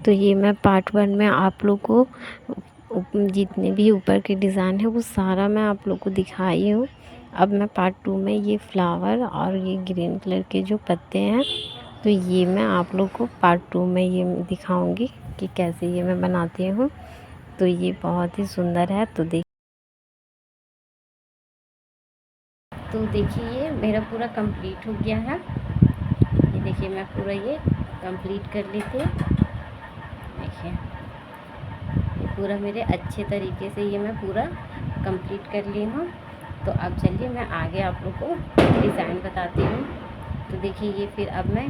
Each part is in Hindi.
तो ये मैं पार्ट 1 में आप लोग को जितने भी ऊपर के डिज़ाइन है वो सारा मैं आप लोग को दिखाई हूँ। अब मैं पार्ट 2 में ये फ्लावर और ये ग्रीन कलर के जो पत्ते हैं, तो ये मैं आप लोग को पार्ट 2 में ये दिखाऊंगी कि कैसे ये मैं बनाती हूँ। तो ये बहुत ही सुंदर है। तो देखिए ये मेरा पूरा कंप्लीट हो गया है। ये देखिए मैं पूरा ये कंप्लीट कर लेती हूँ। देखिए ये पूरा मेरे अच्छे तरीके से ये मैं पूरा कंप्लीट कर ली हूँ। तो अब चलिए मैं आगे आप लोग को डिज़ाइन बताती हूँ। तो देखिए ये फिर अब मैं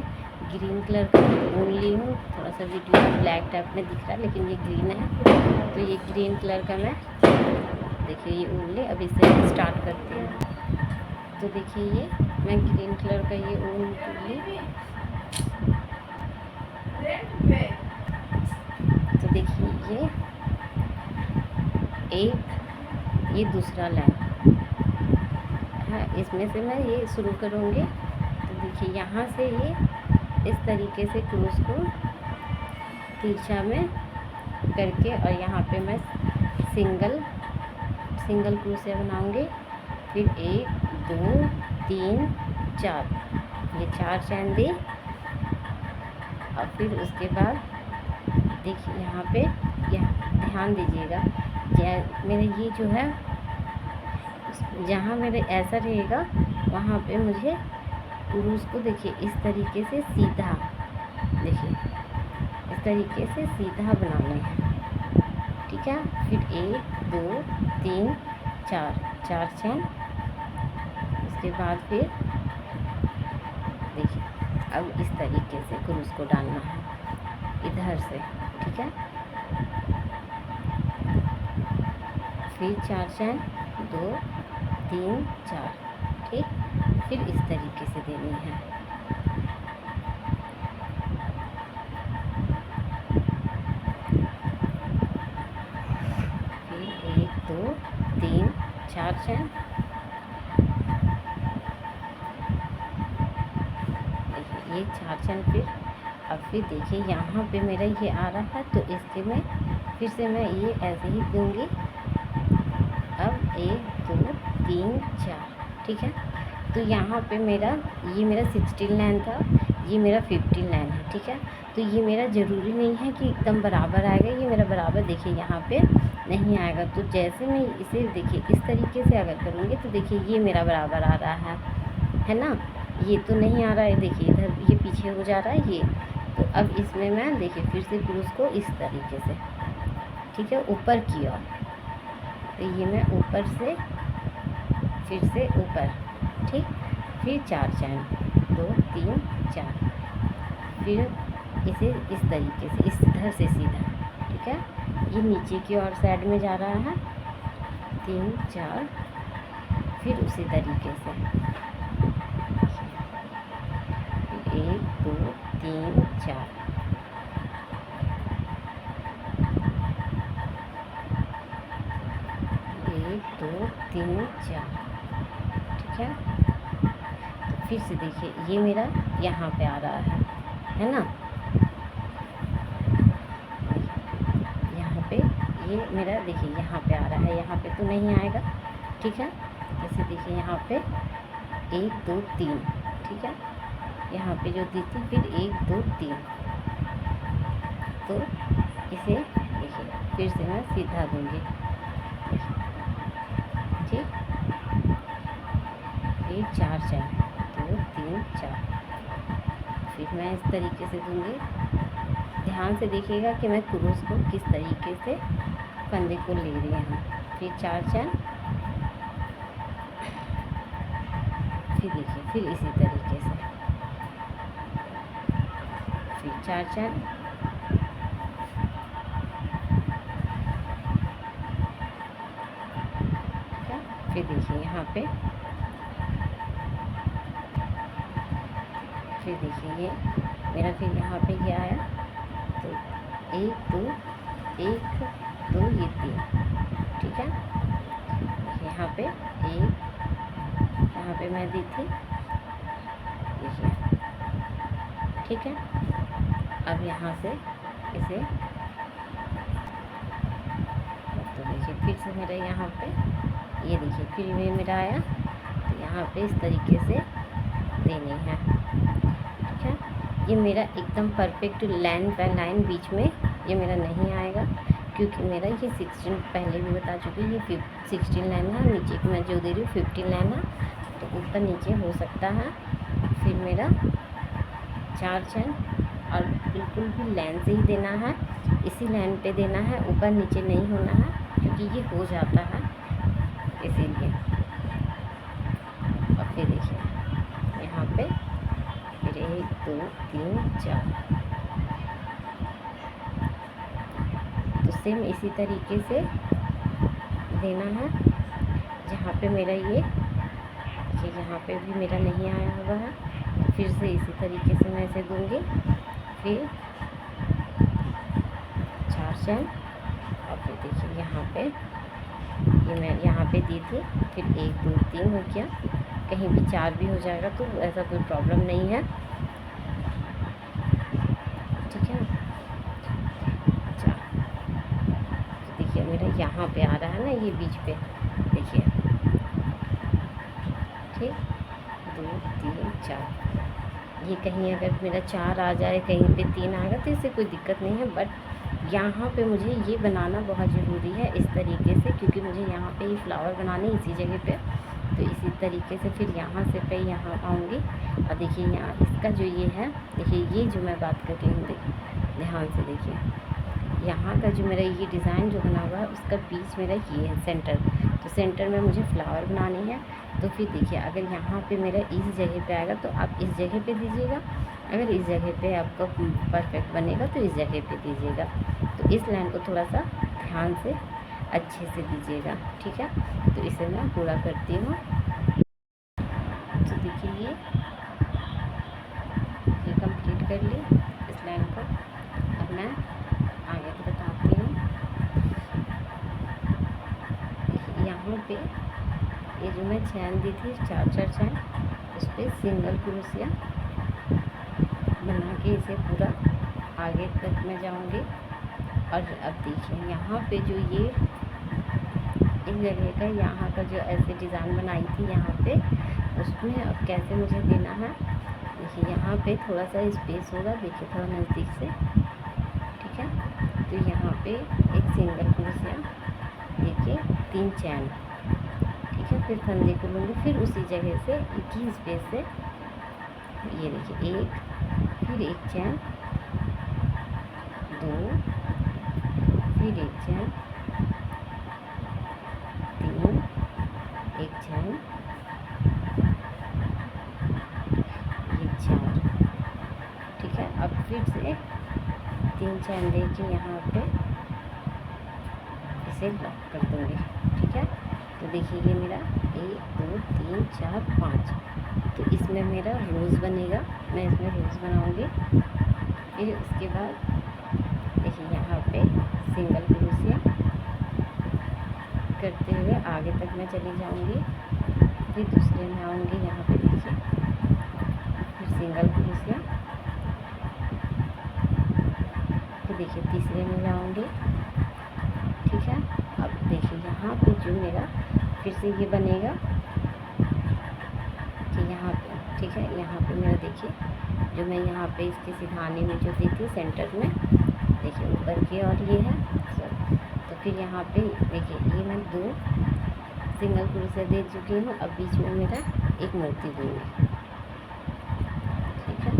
ग्रीन कलर का ऊन ली हूँ। थोड़ा सा वीडियो में ब्लैक टाइप में दिख रहा है लेकिन ये ग्रीन है। तो ये ग्रीन कलर का मैं देखिए ये ऊन ले। अब इसे स्टार्ट करती हूँ। तो देखिए ये मैं ग्रीन कलर का ये ऊन ली। तो देखिए ये दूसरा लाइन है, इसमें से मैं ये शुरू करूँगी। तो देखिए यहाँ से ये इस तरीके से क्रूस को तिरछा में करके और यहाँ पे मैं सिंगल क्रूसिया बनाऊँगी। फिर 1 2 3 4 ये 4 चैन दी। और फिर उसके बाद देखिए यहाँ पे ध्यान दीजिएगा, मेरे ये जो है जहाँ मेरे ऐसा रहेगा वहाँ पे मुझे क्रूस को देखिए इस तरीके से सीधा, देखिए इस तरीके से सीधा बनाना है। ठीक है। फिर 1 2 3 4 चैन। उसके बाद फिर देखिए अब इस तरीके से क्रूस को डालना है इधर से। ठीक है। फिर 4 चैन 2 3 4। ठीक। फिर इस तरीके से देनी है। फिर 1 2 3 4 चैन। देखिए ये 4 चैन। फिर देखिए यहाँ पे मेरा ये आ रहा है तो इसके में फिर से मैं ये ऐसे ही दूंगी। अब 1 2 3 4। ठीक है। तो यहाँ पे ये मेरा 16 लाइन था, ये मेरा 15 लाइन है। ठीक है। तो ये मेरा ज़रूरी नहीं है कि एकदम बराबर आएगा, ये मेरा बराबर देखिए यहाँ पे नहीं आएगा। तो जैसे मैं इसे देखिए इस तरीके से अगर करूँगी तो देखिए ये मेरा बराबर आ रहा है ना। ये तो नहीं आ रहा है, देखिए इधर ये पीछे हो जा रहा है ये। तो अब इसमें मैं देखिए फिर से क्रूस को इस तरीके से, ठीक है, ऊपर की ओर। तो ये मैं ऊपर से फिर से ऊपर। ठीक। फिर 4 चैन 2 3 4। फिर इसे इस तरीके से इधर से सीधा। ठीक है। ये नीचे की ओर साइड में जा रहा है 3 4। फिर उसी तरीके से 1 2 3 4। एक 2 3 4। ठीक है। तो फिर से देखिए ये मेरा यहाँ पे आ रहा है ना। यहाँ पे ये मेरा देखिए यहाँ पे आ रहा है, यहाँ पे तो नहीं आएगा। ठीक है। जैसे देखिए यहाँ पे 1 2 3। ठीक है। यहाँ पे जो दी थी फिर 1 2 3। तो इसे देखिए फिर से मैं सीधा दूँगी। ठीक। फिर 4 चैन 2 3 4। फिर मैं इस तरीके से दूँगी। ध्यान से देखिएगा कि मैं क्रूस को किस तरीके से फंदे को ले रही हूँ। फिर 4 चैन। फिर देखिए फिर इसी तरीके से फिर 4 चैन। फिर देखिए यहाँ पे फिर देखिए ये मेरा फिर यहाँ पे ये आया। तो 1 2 1 2 ये 3। ठीक है। यहाँ पे 1, यहाँ पे मैं दी थी देखिए। ठीक है। अब यहाँ से इसे। तो देखिए फिर से मेरा यहाँ पे ये देखिए फिर ये मेरा आया, तो यहाँ पे इस तरीके से देनी है। ठीक है, ये मेरा एकदम परफेक्ट लाइन बाय लाइन बीच में ये मेरा नहीं आएगा, क्योंकि मेरा ये 16 पहले भी बता चुकी, ये 16 लाइन है, नीचे की मैं जो दे रही हूँ 15 लाइन है, तो ऊपर नीचे हो सकता है। फिर मेरा 4 चैन और बिल्कुल भी लाइन से ही देना है, इसी लाइन पे देना है, ऊपर नीचे नहीं होना है, क्योंकि ये हो जाता है इसीलिए। और फिर देखिए यहाँ पे फिर 1 2 3 4, तो सेम इसी तरीके से देना है। जहाँ पे मेरा ये यहाँ पे भी मेरा नहीं आया हुआ है, फिर से इसी तरीके से मैं इसे दूँगी। फिर 4 चैन और फिर देखिए यहाँ पे ये मैं यहाँ पे दी थी, फिर 1 2 3 हो गया, कहीं भी 4 भी हो जाएगा तो ऐसा कोई प्रॉब्लम नहीं है। ठीक है, 4, तो देखिए मेरा यहाँ पे आ रहा है ना, ये बीच पे देखिए, ठीक 2 3 4, ये कहीं अगर मेरा 4 आ जाए, कहीं पे 3 आएगा तो इससे कोई दिक्कत नहीं है, बट यहाँ पे मुझे ये बनाना बहुत ज़रूरी है इस तरीके से, क्योंकि मुझे यहाँ पे ये फ्लावर बनाने इसी जगह पे, तो इसी तरीके से फिर यहाँ से पे यहाँ आऊँगी। और देखिए यहाँ इसका जो ये है, देखिए ये जो मैं बात कर रही हूँ, देखिए ध्यान से देखिए, यहाँ का जो मेरा ये डिज़ाइन जो बना हुआ है उसका बीच मेरा ये है सेंटर, तो सेंटर में मुझे फ्लावर बनानी है। तो फिर देखिए अगर यहाँ पे मेरा इस जगह पे आएगा तो आप इस जगह पे दीजिएगा, अगर इस जगह पे आपका परफेक्ट बनेगा तो इस जगह पे दीजिएगा। तो इस लाइन को थोड़ा सा ध्यान से अच्छे से दीजिएगा। ठीक है, तो इसे मैं पूरा करती हूँ। तो देखिए ये कंप्लीट कर ली इस लाइन को। अब मैं आगे बताती हूँ। यहाँ पे ये जो मैं चैन दी थी 4 4 चैन, उस पर सिंगल क्रोशिया बना के इसे पूरा आगे तक मैं जाऊंगी। और अब देखिए यहाँ पे जो ये इस जगह का यहाँ का जो ऐसे डिज़ाइन बनाई थी यहाँ पे, उसमें अब कैसे मुझे देना है। देखिए यहाँ पे थोड़ा सा स्पेस होगा, देखिए थोड़ा नज़दीक से। ठीक है, तो यहाँ पे एक सिंगल क्रोशिया देखिए 3 चैन, ठीक है, फिर फंदे को लूँगी, फिर उसी जगह से एक ही स्पेस से ये देखिए 1, फिर 1 चैन, 2, फिर 1 चैन, 3, 1 चैन, ये 4। ठीक है, अब फिर से 3 चैन देके यहाँ पे इसे लॉक कर दूँगी। ठीक है, तो देखिए ये मेरा 1 2 3 4 5, तो इसमें मेरा रोज़ बनेगा, मैं इसमें रोज़ बनाऊँगी। फिर उसके बाद देखिए यहाँ पे सिंगल क्रोशिया करते हुए आगे तक मैं चली जाऊँगी। फिर दूसरे में आऊँगी, यहाँ पे देखिए फिर सिंगल क्रोशिया, फिर देखिए तीसरे में जाऊँगी। ठीक है, अब देखिए यहाँ पे जो मेरा फिर से ये बनेगा कि यहाँ पे, ठीक है, यहाँ पे मेरा देखिए जो मैं यहाँ पे इसके सिधाने में जो दी थी सेंटर में, देखिए ऊपर की और ये है सर। तो फिर यहाँ पे देखिए ये मैं 2 सिंगल क्रोशिया दे चुकी हूँ। अब बीच में मेरा एक मोती दूँगी। ठीक है,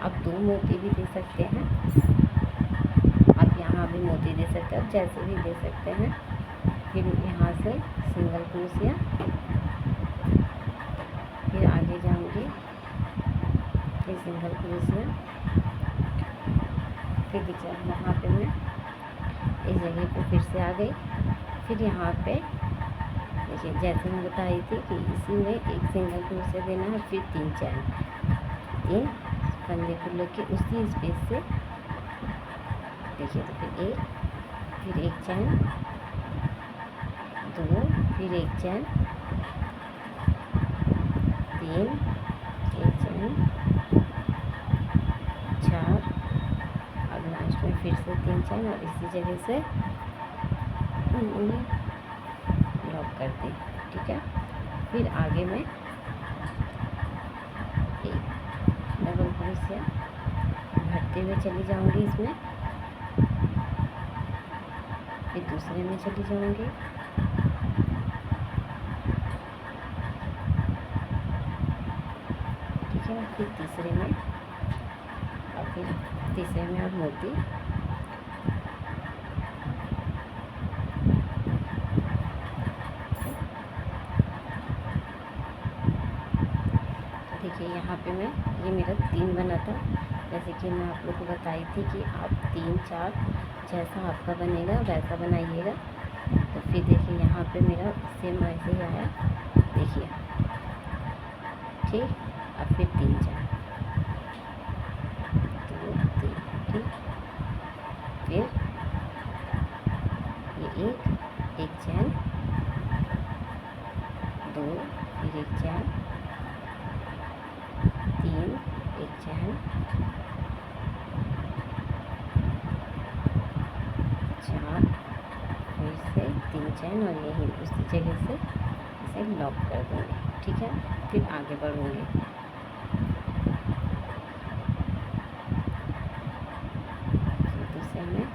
अब 2 मोती भी दे सकते हैं, आप यहाँ भी मोती दे सकते हैं, जैसे भी दे सकते हैं। फिर यहाँ से सिंगल क्रोशिया, फिर आगे जाऊँगी, फिर सिंगल क्रोशिया, फिर देखिए यहाँ पे मैं इस जगह पे फिर से आ गई। फिर यहाँ पे देखिए जैसे मैं बताई थी कि इसी में एक सिंगल क्रोशिया देना है, फिर 3 चैन, 3 फंदे को लेके उसी स्पेस से देखिए, तो फिर 1 चैन, 2, फिर 1 चैन, 3, 1 चैन, फिर से 3 चैन और इसी जगह से लॉक कर दें। ठीक है, फिर आगे में एक डबल क्रोशिया भरते हुए चली जाऊंगी इसमें, फिर दूसरे में चली जाऊंगी, ठीक है, फिर तीसरे में और फिर तीसरे में और मोती देखिए यहाँ पे मैं ये मेरा 3 बना था, जैसे कि मैं आप लोग को बताई थी कि आप 3 4 जैसा आपका बनेगा वैसा बनाइएगा। तो फिर देखिए यहाँ पे मेरा सेम वैसे ही आया, देखिए, ठीक। अब फिर 3 4 2 3, ठीक। फिर ये एक चैन, 2, फिर एक चैन, 3, एक चैन, 4, फिर से 3 चैन और यही उसी जगह से इसे लॉक कर दूँगी। ठीक है, फिर आगे बढ़ूँगी। दूसरे में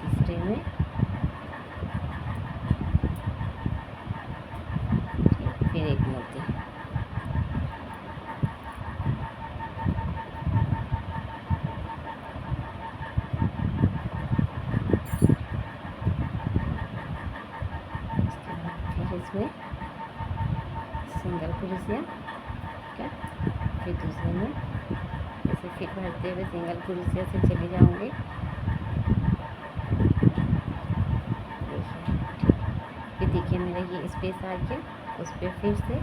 तीसरे में, फिर एक मोती, फिर इसमें सिंगल क्रोशिया, ठीक है, फिर दूसरे में इसे फिर भरते हुए सिंगल क्रोशिया से चली जाऊंगी, देखिए, ठीक। फिर देखिए मेरा ये स्पेस आ गया, उस पर फिर से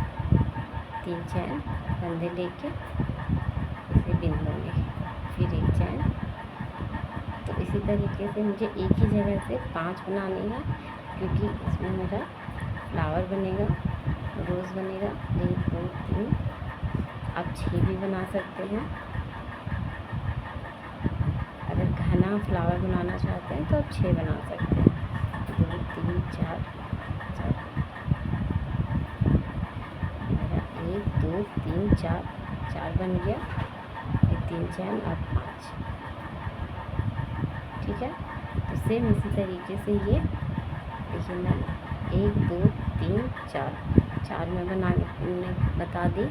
3 चैन फंदे लेके इसे बिन लूँगी, फिर एक चैन। तो इसी तरीके से मुझे एक ही जगह से 5 बनानी है, क्योंकि इसमें मेरा फ्लावर बनेगा, रोज़ बनेगा। 1 2 3, आप 6 भी बना सकते हैं। अगर घना फ्लावर बनाना चाहते हैं तो आप 6 बना सकते हैं। 2 3 4 4, मेरा 1 2 3 4 4 बन गया, फिर 3 चैन और 5, ठीक है। तो सेम इसी तरीके से ये देखिए मैं 1 2 3 4 में बता दी।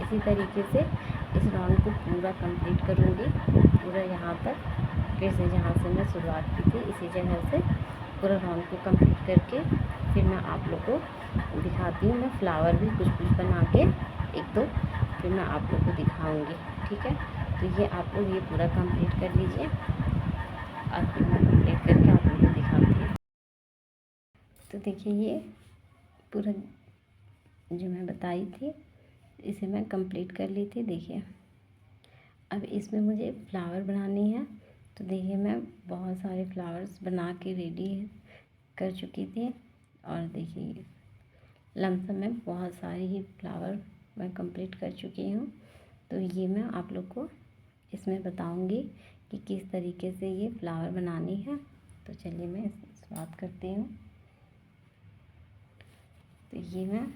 इसी तरीके से इस राउंड को पूरा कंप्लीट करूँगी, पूरा यहाँ तक। फिर से जहाँ से मैं शुरुआत की थी इसी जगह से पूरा राउंड को कंप्लीट करके फिर मैं आप लोग को दिखाती हूँ। मैं फ्लावर भी कुछ कुछ बना के 1 2 फिर मैं आप लोग को दिखाऊँगी, ठीक है। तो ये आप लोग ये पूरा कंप्लीट कर लीजिए और फिर मैं कंप्लीट करके आप लोग को दिखाती हूँ। तो देखिए ये पूरा जो मैं बताई थी इसे मैं कंप्लीट कर ली थी। देखिए अब इसमें मुझे फ्लावर बनानी है, तो देखिए मैं बहुत सारे फ्लावर्स बना के रेडी कर चुकी थी और देखिए लमसम में बहुत सारे ही फ्लावर मैं कंप्लीट कर चुकी हूँ। तो ये मैं आप लोग को इसमें बताऊँगी कि किस तरीके से ये फ्लावर बनानी है। तो चलिए मैं शुरुआत करती हूँ। तो ये मैं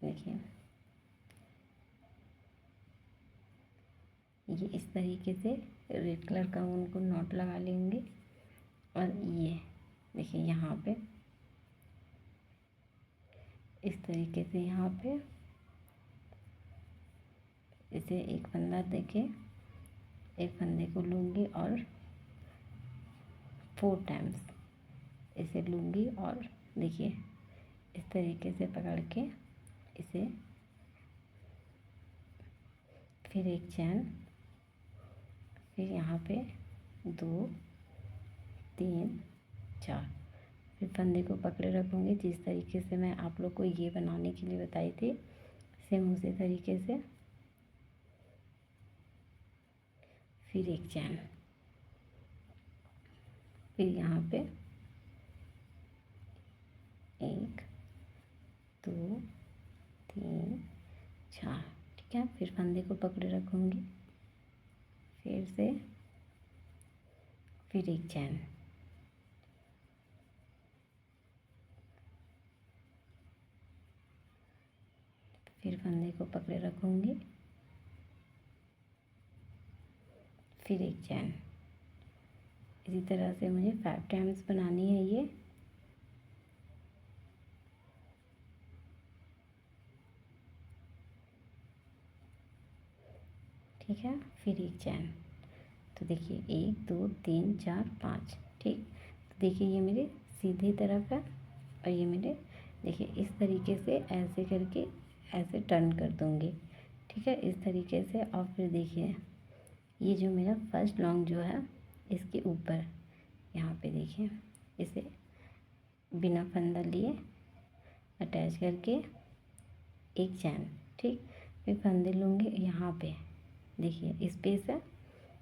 देखिए ये इस तरीके से रेड कलर का उनको नॉट लगा लेंगे और ये देखिए यहाँ पे इस तरीके से यहाँ पे इसे एक फंदा देके एक फंदे को लूँगी और 4 टाइम्स इसे लूँगी और देखिए इस तरीके से पकड़ के इसे फिर एक चैन, फिर यहाँ पे 2 3 4 फिर फंदे को पकड़े रखूँगी जिस तरीके से मैं आप लोग को ये बनाने के लिए बताई थी। सेम उसी तरीके से फिर एक चैन, फिर यहाँ पे ठीक है। फिर फंदे को पकड़े रखूँगी, फिर से फिर एक चैन, फिर फंदे को पकड़े रखूँगी, फिर एक चैन। इसी तरह से मुझे 5 टाइम्स बनानी है ये। ठीक है, फिर एक चैन। तो देखिए 1 2 3 4 5। ठीक, तो देखिए ये मेरे सीधी तरफ है और ये मेरे, देखिए इस तरीके से ऐसे करके ऐसे टर्न कर दूँगी। ठीक है, इस तरीके से। और फिर देखिए ये जो मेरा फर्स्ट लॉन्ग जो है इसके ऊपर यहाँ पे देखिए इसे बिना फंदा लिए अटैच करके एक चैन। ठीक, फिर फंदे लूँगी यहाँ पे, देखिए स्पेस है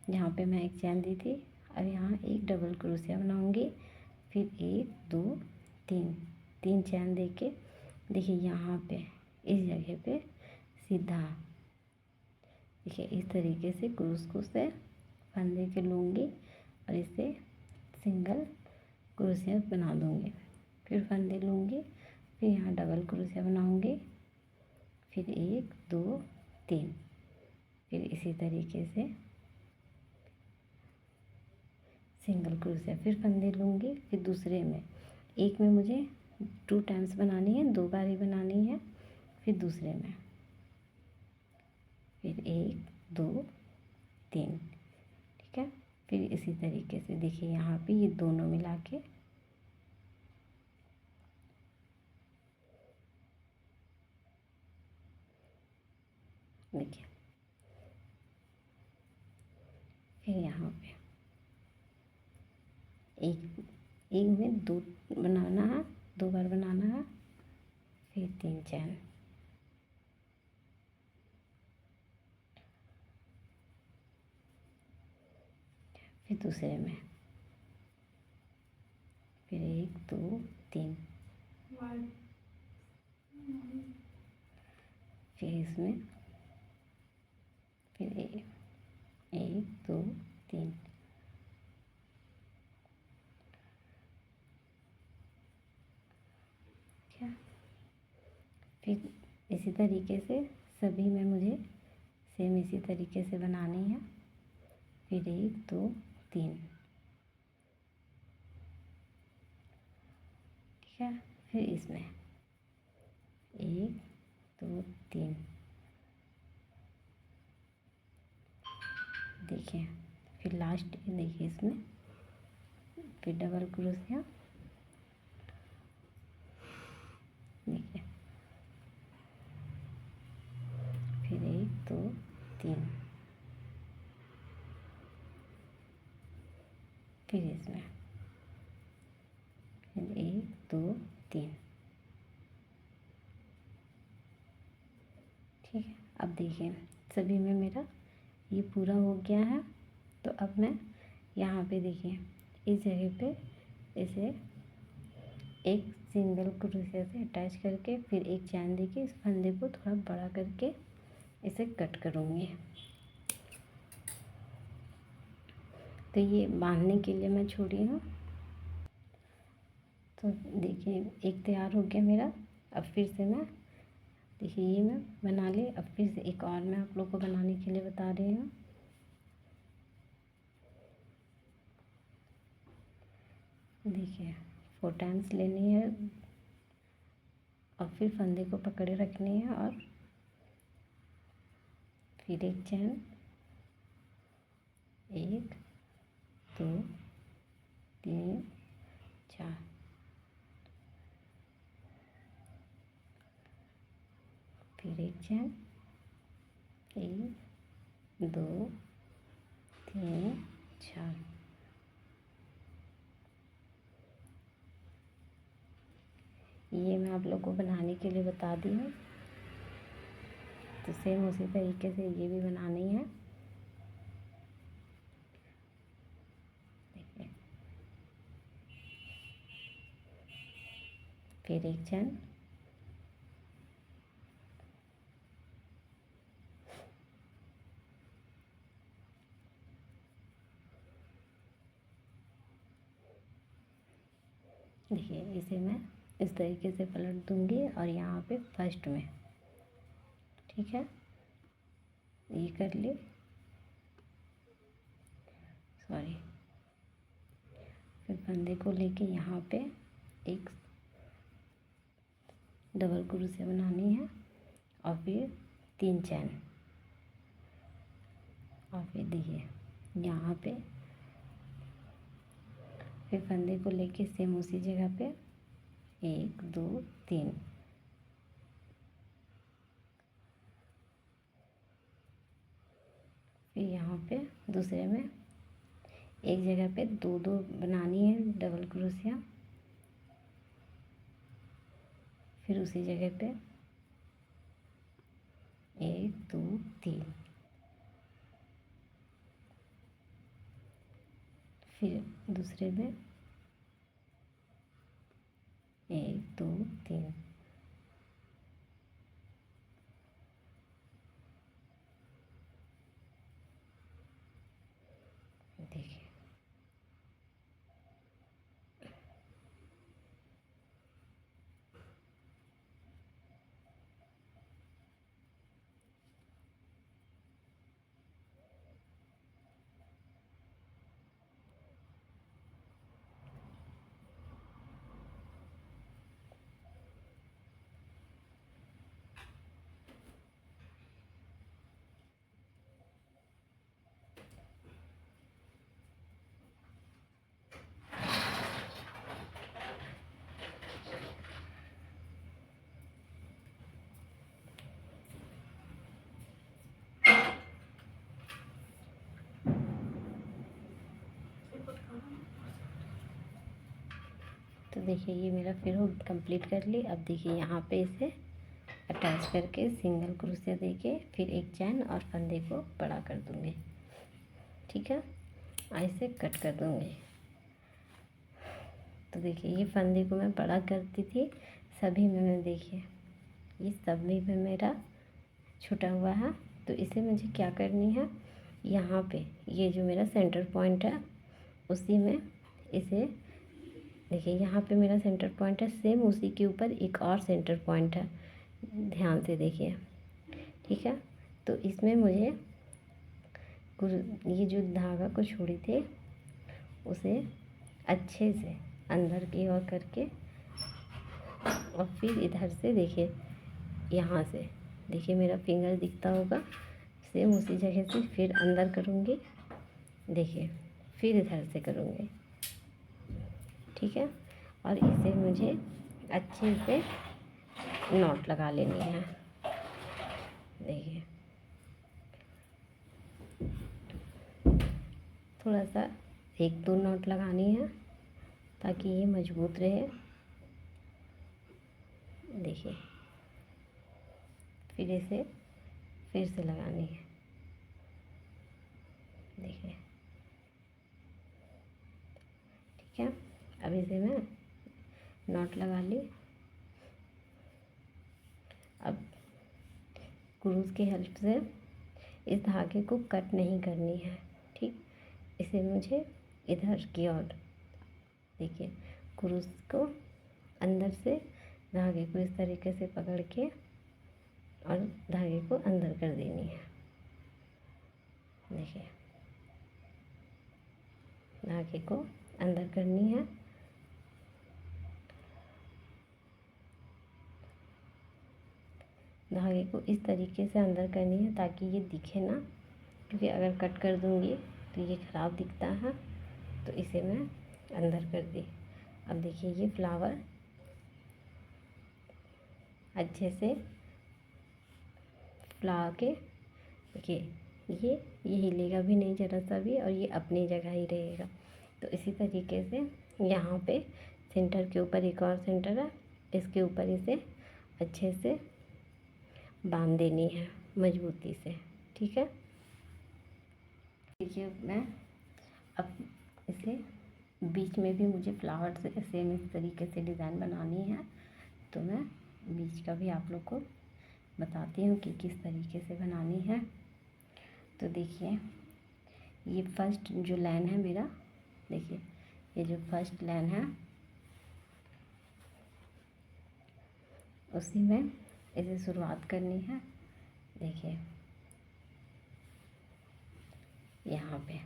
जहाँ पे मैं एक चैन दी थी। अब यहाँ एक डबल क्रोशिया बनाऊँगी, फिर 1 2 3 3 चैन दे के देखिए यहाँ पे इस जगह पे सीधा देखिए इस तरीके से क्रूस को से फंदे के लूँगी और इसे सिंगल क्रोशिया बना दूँगी। फिर फंदे लूँगी, फिर यहाँ डबल क्रोशिया बनाऊँगी, फिर 1 2 3, फिर इसी तरीके से सिंगल क्रोशिया, फिर फंदे लूँगी। फिर दूसरे में एक में मुझे 2 टाइम्स बनानी है, 2 बार ही बनानी है। फिर दूसरे में फिर 1 2 3। ठीक है, फिर इसी तरीके से देखिए यहाँ पे ये दोनों मिला के देखिए, फिर यहाँ पे एक एक में 2 बनाना है, 2 बार बनाना है, फिर 3 चैन। फिर दूसरे में फिर 1 2 3, फिर इसमें फिर 1 2 3, क्या, फिर इसी तरीके से सभी में मुझे सेम इसी तरीके से बनानी है। फिर 1 2 3। ठीक है, फिर इसमें 1 2 3 देखिए, फिर लास्ट देखिए इसमें फिर डबल क्रोशिया देखिए, फिर 1 2 3, फिर इसमें फिर 1 2 3। ठीक है, अब देखिए सभी में मेरा ये पूरा हो गया है। तो अब मैं यहाँ पे देखिए इस जगह पे इसे एक सिंगल क्रोशिया से अटैच करके फिर एक चैन देके इस फंदे को थोड़ा बड़ा करके इसे कट करूँगी। तो ये बांधने के लिए मैं छोड़ी हूँ। तो देखिए एक तैयार हो गया मेरा। अब फिर से मैं देखिए ये मैं बना ली। अब फिर से एक और मैं आप लोग को बनाने के लिए बता रही हूँ। देखिए 4 टाइम्स लेनी है और फिर फंदे को पकड़े रखनी है और फिर एक चैन, 1 2 3 4, फिर एक चैन, 1 2 3 4। ये मैं आप लोग को बनाने के लिए बता दी हूँ। तो सेम उसी तरीके से ये भी बनानी है। देखिए फिर एक चैन, देखिए इसे मैं इस तरीके से पलट दूँगी और यहाँ पे फर्स्ट में, ठीक है, ये कर ली, सॉरी। फिर फंदे को लेके यहाँ पे एक डबल क्रोशिया बनानी है और फिर 3 चैन, और फिर देखिए यहाँ पे फिर फंदे को लेके सेम उसी जगह पे 1 2 3, फिर यहाँ पे दूसरे में एक जगह पे 2 2 बनानी है डबल क्रोशिया, फिर उसी जगह पे 1 2 3, फिर दूसरे में 1 2 3, देखिए तो देखिए ये मेरा फिर हो कंप्लीट कर ली। अब देखिए यहाँ पे इसे अटैच करके सिंगल क्रोशिया देके फिर एक चैन और फंदे को बड़ा कर दूँगी, ठीक है, ऐसे कट कर दूँगी। तो देखिए ये फंदे को मैं बड़ा करती थी सभी में, देखिए ये सभी में मेरा छूटा हुआ है। तो इसे मुझे क्या करनी है, यहाँ पे ये जो मेरा सेंटर पॉइंट है उसी में इसे, देखिए यहाँ पे मेरा सेंटर पॉइंट है, सेम उसी के ऊपर एक और सेंटर पॉइंट है, ध्यान से देखिए, ठीक है। तो इसमें मुझे ये जो धागा को छोड़ी थे उसे अच्छे से अंदर की ओर करके और फिर इधर से देखिए, यहाँ से देखिए मेरा फिंगर दिखता होगा, सेम उसी जगह से फिर अंदर करूँगी, देखिए फिर इधर से करूँगी, ठीक है। और इसे मुझे अच्छे से नॉट लगा लेनी है, देखिए थोड़ा सा 1 2 नॉट लगानी है ताकि ये मजबूत रहे, देखिए फिर इसे फिर से लगानी है, देखिए ठीक है। अब इसे मैं नॉट लगा ली। अब क्रूज की हेल्प से इस धागे को कट नहीं करनी है, ठीक। इसे मुझे इधर की ओर, देखिए क्रूज को अंदर से धागे को इस तरीके से पकड़ के और धागे को अंदर कर देनी है, देखिए धागे को अंदर करनी है। धागे को इस तरीके से अंदर करनी है ताकि ये दिखे ना, क्योंकि अगर कट कर दूँगी तो ये ख़राब दिखता है, तो इसे मैं अंदर कर दी। अब देखिए ये फ्लावर अच्छे से फुला के, देखिए ये हिलेगा भी नहीं ज़रा सा भी और ये अपनी जगह ही रहेगा। तो इसी तरीके से यहाँ पे सेंटर के ऊपर एक और सेंटर है, इसके ऊपर इसे अच्छे से बांध देनी है मजबूती से, ठीक है। देखिए मैं अब इसे बीच में भी मुझे फ्लावर से सेम इस तरीके से डिज़ाइन बनानी है, तो मैं बीच का भी आप लोग को बताती हूँ कि किस तरीके से बनानी है। तो देखिए ये फर्स्ट जो लाइन है मेरा, देखिए ये जो फर्स्ट लाइन है उसी में इसे शुरुआत करनी है। देखिए यहाँ पे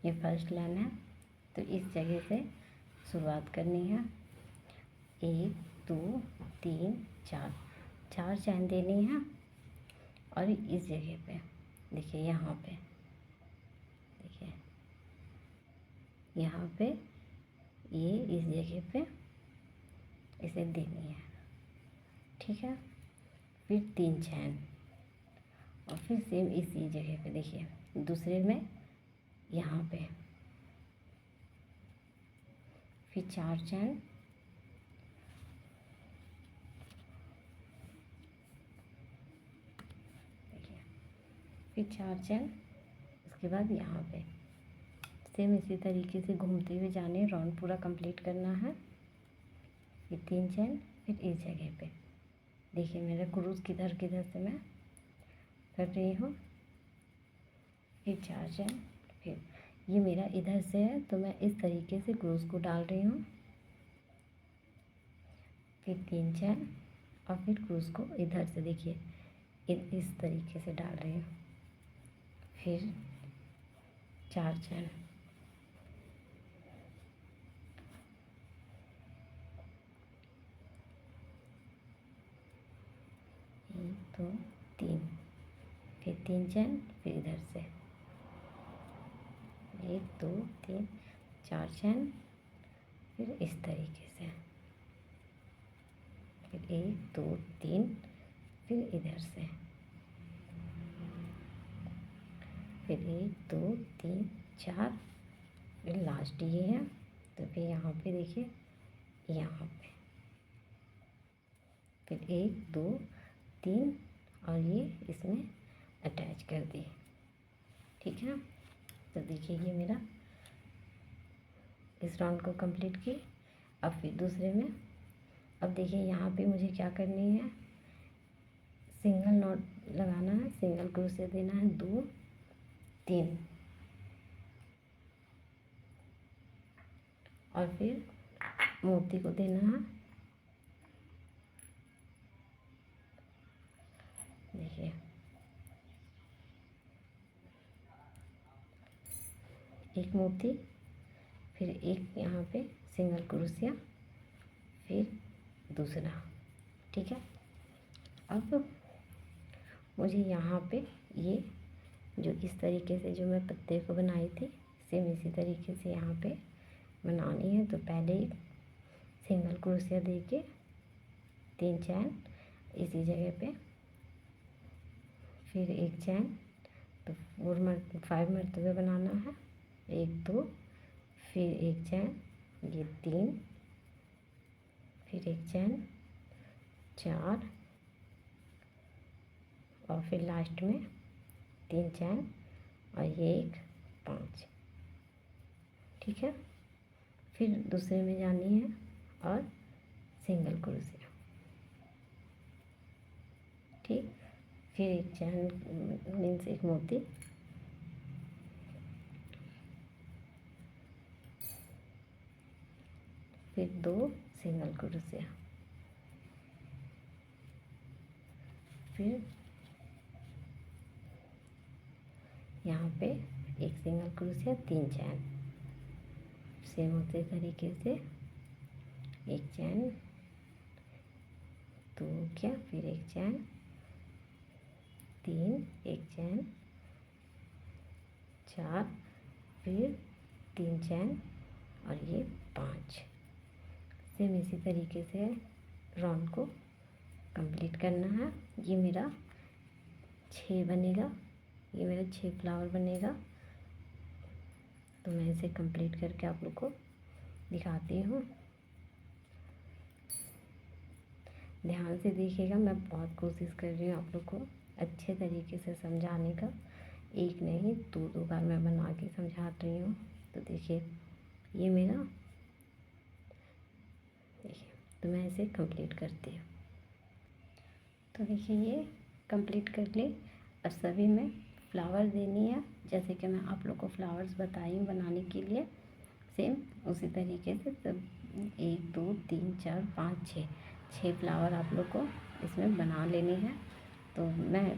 ये फर्स्ट लाइन है, तो इस जगह से शुरुआत करनी है। 1 2 3 4 4 चैन देनी है और इस जगह पे देखिए, यहाँ पे देखिए, यहाँ पे ये इस जगह पे इसे देनी है। ठीक है, फिर 3 चैन और फिर सेम इसी जगह पे देखिए, दूसरे में यहाँ पे फिर 4 चैन, देखिए फिर 4 चैन। उसके बाद यहाँ पे सेम इसी तरीके से घूमते हुए जाने, राउंड पूरा कंप्लीट करना है। फिर 3 चैन, फिर इस जगह पे देखिए मेरा क्रूज किधर किधर से मैं कर रही हूँ। फिर 4 चैन, फिर ये मेरा इधर से है तो मैं इस तरीके से क्रूज को डाल रही हूँ। फिर 3 चैन और फिर क्रूज को इधर से देखिए इस तरीके से डाल रही हूँ। फिर 4 चैन, एक 2 3, फिर 3 चैन, फिर इधर से 1 2 3 4 चैन, फिर इस तरीके से, फिर 1 2 3, फिर इधर से, फिर 1 2 3 4, फिर लास्ट ये है। तो फिर यहाँ पे देखिए, यहाँ पे फिर 1 2 3 और ये इसमें अटैच कर दी। ठीक है, तो देखिए ये मेरा इस राउंड को कंप्लीट की। अब फिर दूसरे में, अब देखिए यहाँ पे मुझे क्या करनी है, सिंगल नॉट लगाना है, सिंगल क्रोशिया देना है 2 3 और फिर मोती को देना है। देखिए एक मोती, फिर एक यहाँ पे सिंगल क्रोशिया, फिर दूसरा। ठीक है, अब मुझे यहाँ पे ये जो इस तरीके से जो मैं पत्ते को बनाई थी, सेम इसी तरीके से यहाँ पे बनानी है। तो पहले सिंगल क्रोशिया दे के 3 चैन इसी जगह पे, फिर 1 चैन, तो 5 मरतबे बनाना है, 1 2, फिर 1 चैन, ये 3, फिर 1 चैन 4 और फिर लास्ट में 3 चैन और ये 1 5। ठीक है, फिर दूसरे में जानी है और सिंगल क्रोशिया। ठीक, फिर 1 चैन मीन्स 1 मोती, फिर 2 सिंगल क्रोशिया, फिर यहाँ पे 1 सिंगल क्रोशिया 3 चैन, सेम उसी तरीके से 1 चैन 2 क्या, फिर 1 चैन 3, 1 चैन 4, फिर 3 चैन और ये 5। सेम इसी तरीके से राउंड को कंप्लीट करना है। ये मेरा 6 बनेगा, ये मेरा 6 फ्लावर बनेगा। तो मैं इसे कंप्लीट करके आप लोग को दिखाती हूँ। ध्यान से देखिएगा, मैं बहुत कोशिश कर रही हूँ आप लोग को अच्छे तरीके से समझाने का, एक नहीं 2 बार मैं बना के समझा रही हूँ। तो देखिए ये मेरा, देखिए तो मैं इसे कंप्लीट करती हूँ। तो देखिए ये कंप्लीट कर ली। अब सभी में फ्लावर देनी है, जैसे कि मैं आप लोग को फ्लावर्स बताई हूँ बनाने के लिए, सेम उसी तरीके से सब 1 2 3 4 5 6 6 फ्लावर आप लोग को इसमें बना लेनी है। तो मैं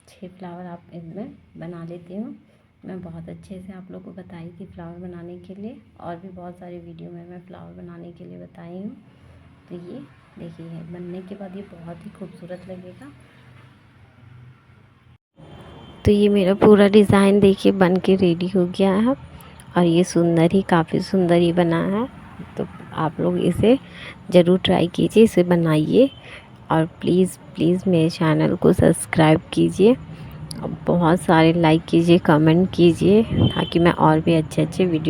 6 फ्लावर आप इसमें बना लेती हूँ। मैं बहुत अच्छे से आप लोग को बताई थी फ्लावर बनाने के लिए, और भी बहुत सारे वीडियो में मैं फ्लावर बनाने के लिए बताई हूँ। तो ये देखिए बनने के बाद ये बहुत ही खूबसूरत लगेगा। तो ये मेरा पूरा डिज़ाइन देखिए बन के रेडी हो गया है, और ये सुंदर ही, काफ़ी सुंदर ही बना है। तो आप लोग इसे ज़रूर ट्राई कीजिए, इसे बनाइए, और प्लीज़ प्लीज़ मेरे चैनल को सब्सक्राइब कीजिए, और बहुत सारे लाइक कीजिए, कमेंट कीजिए, ताकि मैं और भी अच्छे अच्छे वीडियो